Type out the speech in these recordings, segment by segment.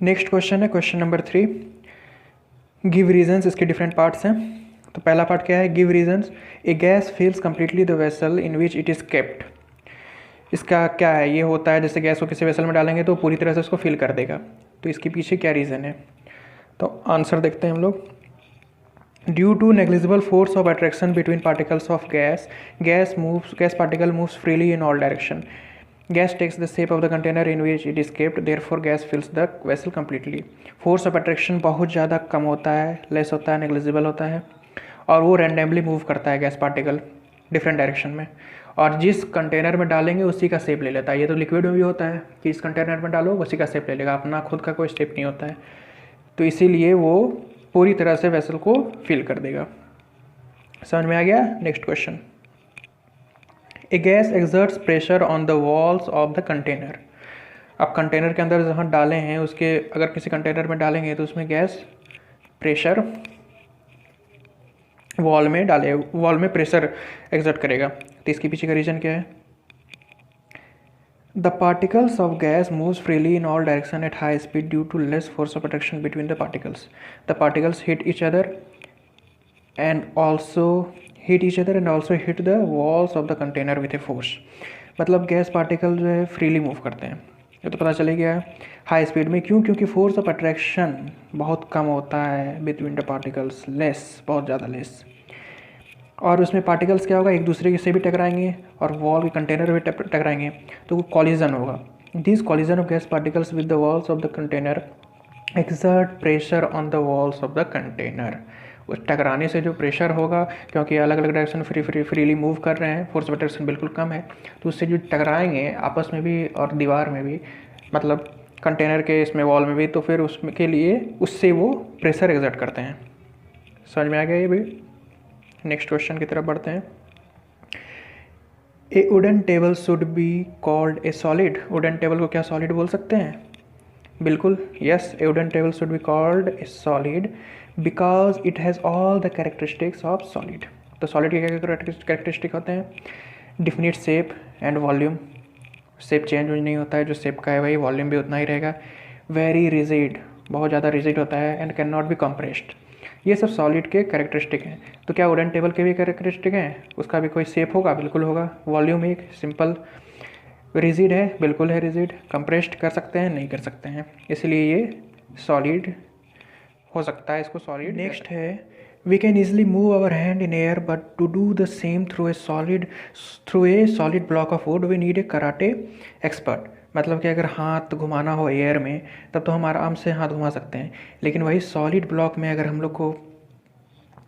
Next question है question number 3। Give reasons, इसके different parts हैं। तो पहला पार्ट क्या है, give reasons. A gas fills completely the vessel in which it is kept. इसका क्या है, ये होता है जैसे गैस को किसी वेसल में डालेंगे तो पूरी तरह से उसको फिल कर देगा। तो इसके पीछे क्या रीज़न है, तो आंसर देखते हैं हम लोग। Due to negligible force of attraction between particles of gas particle moves freely in all direction. Gas takes the shape of the container in which it is kept, therefore gas fills the vessel completely. Force of attraction बहुत ज़्यादा कम होता है, less होता है, negligible होता है, और वो रैंडमली मूव करता है गैस पार्टिकल डिफरेंट डायरेक्शन में, और जिस कंटेनर में डालेंगे उसी का शेप ले लेता है। ये तो लिक्विड में भी होता है कि इस कंटेनर में डालो उसी का शेप ले लेगा, अपना खुद का कोई शेप नहीं होता है। तो इसीलिए वो पूरी तरह से वेसल को फिल कर देगा। समझ में आ गया। Next question. A gas exerts pressure on the walls of the container. अब कंटेनर के अंदर जहाँ डाले हैं उसके, अगर किसी कंटेनर में डालेंगे तो उसमें गैस प्रेशर वॉल में प्रेशर एक्सर्ट करेगा। तो इसके पीछे का रीज़न क्या है। The particles of gas moves freely in all direction at high speed due to less force of attraction between the particles. The particles hit each other and also hit the walls of the container with a force. मतलब gas particle जो है freely move करते हैं, ये तो पता चले गया है हाई स्पीड में। क्यों, क्योंकि फोर्स ऑफ अट्रैक्शन बहुत कम होता है बिटवीन द पार्टिकल्स, लेस, बहुत ज़्यादा लेस। और उसमें पार्टिकल्स क्या होगा, एक दूसरे से भी टकराएंगे और वॉल के कंटेनर भी टकराएंगे, तो वो कॉलिजन होगा। This collision of gas particles with the walls of the container exert pressure on the walls of the container. उस टकराने से जो प्रेशर होगा, क्योंकि अलग अलग डायरेक्शन फ्रीली मूव कर रहे हैं, फोर्स ऑफ अट्रैक्शन बिल्कुल कम है, तो उससे जो टकराएंगे आपस में भी और दीवार में भी, मतलब कंटेनर के इसमें वॉल में भी, तो फिर उसमें के लिए उससे वो प्रेशर एक्सर्ट करते हैं। समझ में आ गया ये भी। नेक्स्ट क्वेश्चन की तरफ बढ़ते हैं। ए wooden table should be called a solid. Wooden table को क्या सॉलिड बोल सकते हैं, बिल्कुल yes. A wooden table should be called a solid because it has all the characteristics of solid. तो सॉलिड के क्या कैरेक्टरिस्टिक होते हैं, definite shape and volume, shape change नहीं होता है, जो शेप का है वही वॉल्यूम भी उतना ही रहेगा। वेरी रिजिड, बहुत ज़्यादा रिजिड होता है, and can not be compressed. ये सब सॉलिड के कैरेक्टरिस्टिक हैं। तो क्या वुडन टेबल के भी कैरेक्टरिस्टिक हैं, उसका भी कोई शेप होगा, बिल्कुल होगा। वॉल्यूम एक सिंपल, रिजिड है, बिल्कुल है रिजिड। कंप्रेस्ड कर सकते हैं, नहीं कर सकते हैं, इसलिए ये सॉलिड हो सकता है, इसको सॉलिड। नेक्स्ट है, we can easily move our hand in air but to do the same through a solid block of wood we need a karate expert. मतलब कि अगर हाथ घुमाना हो एयर में तब तो हम आराम से हाथ घुमा सकते हैं, लेकिन वही सॉलिड ब्लॉक में अगर हम लोग को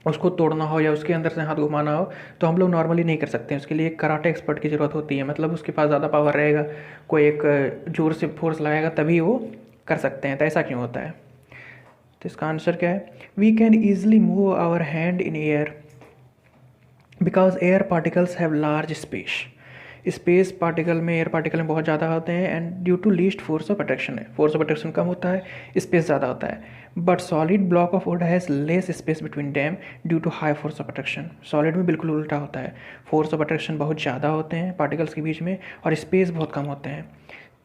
उसको तोड़ना हो या उसके अंदर से हाथ घुमाना हो तो हम लोग नॉर्मली नहीं कर सकते हैं। उसके लिए एक कराटे एक्सपर्ट की ज़रूरत होती है, मतलब उसके पास ज़्यादा पावर रहेगा, कोई एक जोर से फोर्स लगाएगा तभी वो कर सकते हैं। तो ऐसा क्यों होता है, तो इसका आंसर क्या है। We can easily move our hand in air because air particles have large space particle में, एयर पार्टिकल में बहुत ज़्यादा होते हैं, and due to least force of attraction है, फोर्स ऑफ अट्रैक्शन कम होता है, स्पेस ज़्यादा होता है। But solid block of wood has less space between them due to high force of attraction. Solid में बिल्कुल उल्टा होता है, फोर्स ऑफ अट्रैक्शन बहुत ज़्यादा होते हैं पार्टिकल्स के बीच में और स्पेस बहुत कम होते हैं।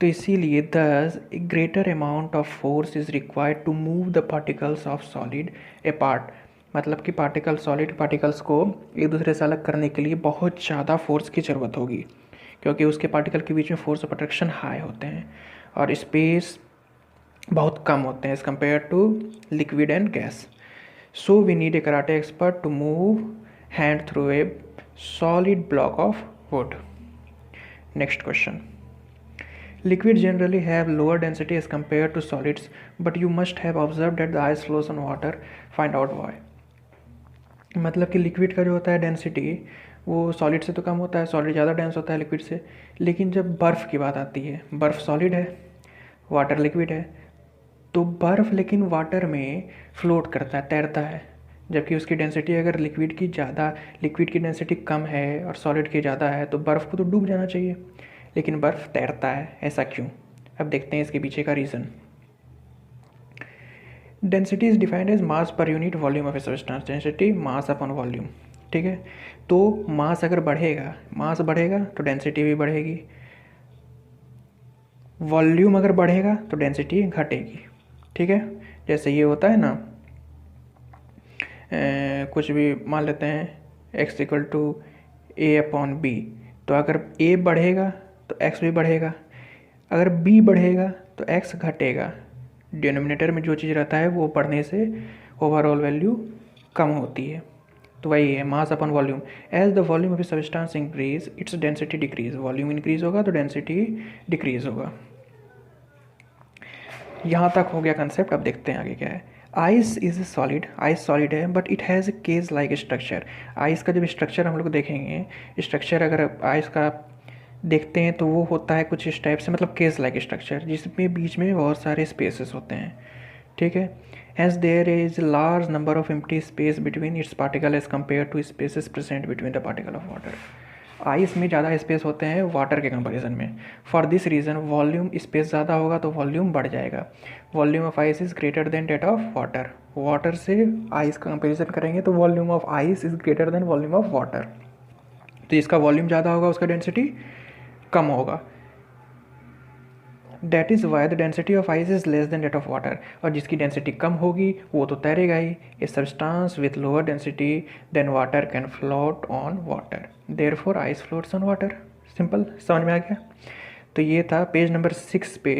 तो इसीलिए this a greater amount of force is required to move the particles of solid apart. मतलब कि सॉलिड पार्टिकल्स को एक दूसरे से अलग करने के लिए बहुत ज़्यादा फोर्स की ज़रूरत होगी, क्योंकि उसके पार्टिकल के बीच में फोर्स ऑफ अट्रैक्शन हाई होते हैं और स्पेस बहुत कम होते हैं as compare to liquid and gas. So we need a karate expert to move hand through a solid block of wood. Next question. Liquid generally have lower density as compared to solids, but you must have observed that the ice flows on water. Find out why. मतलब कि liquid का जो होता है density वो solid से तो कम होता है, सॉलिड ज़्यादा डेंस होता है लिक्विड से। लेकिन जब बर्फ़ की बात आती है, बर्फ़ सॉलिड है, वाटर लिक्विड है, तो बर्फ़ लेकिन वाटर में फ्लोट करता है, तैरता है, जबकि उसकी डेंसिटी अगर लिक्विड की डेंसिटी कम है और सॉलिड की ज़्यादा है तो बर्फ़ को तो डूब जाना चाहिए, लेकिन बर्फ़ तैरता है। ऐसा क्यों, अब देखते हैं इसके पीछे का reason. Density is defined as mass per unit volume of a substance. Density mass upon volume, ठीक है। तो मास अगर बढ़ेगा तो डेंसिटी भी बढ़ेगी, वॉल्यूम अगर बढ़ेगा तो डेंसिटी घटेगी। ठीक है, जैसे ये होता है ना, कुछ भी मान लेते हैं x equal to A upon B, तो अगर a बढ़ेगा तो x भी बढ़ेगा, अगर b बढ़ेगा तो x घटेगा। डिनोमिनेटर में जो चीज़ रहता है वो बढ़ने से ओवरऑल वैल्यू कम होती है। तो वही है mass upon volume. As the volume of a substance increase its density decrease, volume increase होगा तो डेंसिटी डिक्रीज होगा। यहाँ तक हो गया कंसेप्ट। अब देखते हैं आगे क्या है। Ice is a solid, ice solid है but it has a cage like structure. Ice का जब स्ट्रक्चर हम लोग देखेंगे, स्ट्रक्चर अगर आइस का देखते हैं तो वो होता है कुछ इस टाइप से, मतलब केज लाइक स्ट्रक्चर, जिसमें बीच में बहुत सारे स्पेसेस होते हैं। ठीक है, has there is large number of empty space between its particle as compare to spaces present between the particle of water. Ice में ज़्यादा स्पेस होते हैं वाटर के कंपैरिजन में। For this reason volume, space ज़्यादा होगा तो वॉल्यूम बढ़ जाएगा। Volume of ice is greater than that of water, water से आइस का कंपैरिजन करेंगे तो volume of ice is greater than volume of water. तो इसका वॉल्यूम ज़्यादा होगा, उसका डेंसिटी कम होगा। That is why the density of ice is less than that of water, और जिसकी डेंसिटी कम होगी वो तो तैरेगा ही। A substance with lower density than water can float on water, therefore ice floats on water. Simple, समझ में आ गया। तो ये था पेज नंबर 6 पे,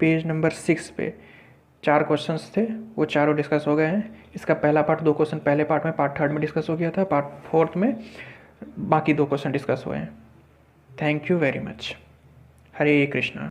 पेज नंबर 6 पे 4 क्वेश्चंस थे, वो चारों डिस्कस हो गए हैं। इसका पहला पार्ट 2 क्वेश्चन पहले पार्ट में, पार्ट 3 में डिस्कस हो गया था, पार्ट 4 में बाकी 2 क्वेश्चन डिस्कस हुए हैं। Thank you very much. Hare Krishna.